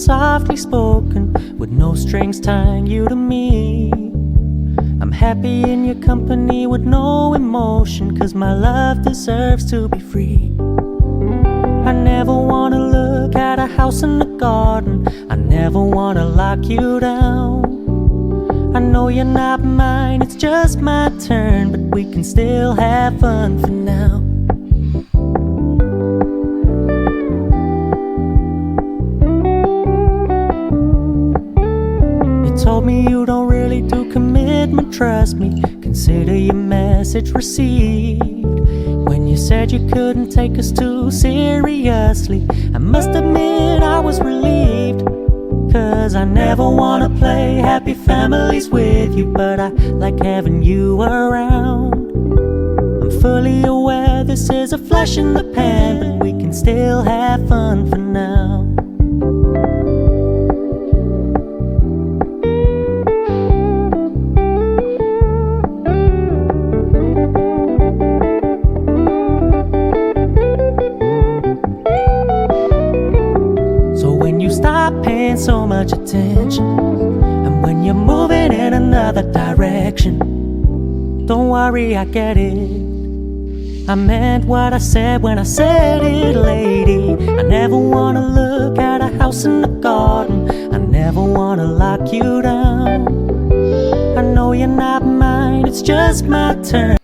softly spoken, with no strings tying you to me. I'm happy in your company with no emotion, 'cause my love deserves to be free. I never wanna look at a house in the garden, I never wanna lock you down. I know you're not mine, it's just my turn, but we can still have fun for now. You told me you don't really do commitment, trust me, consider your message received. When you said you couldn't take us too seriously, I must admit I was relieved. 'Cause I never wanna play happy families with you, but I like having you around. I'm fully aware this is a flash in the pan, but we can still have fun for now. Stop paying so much attention, and when you're moving in another direction, don't worry, I get it. I meant what I said when I said it, lady. I never wanna look at a house in the garden, I never wanna lock you down. I know you're not mine, it's just my turn.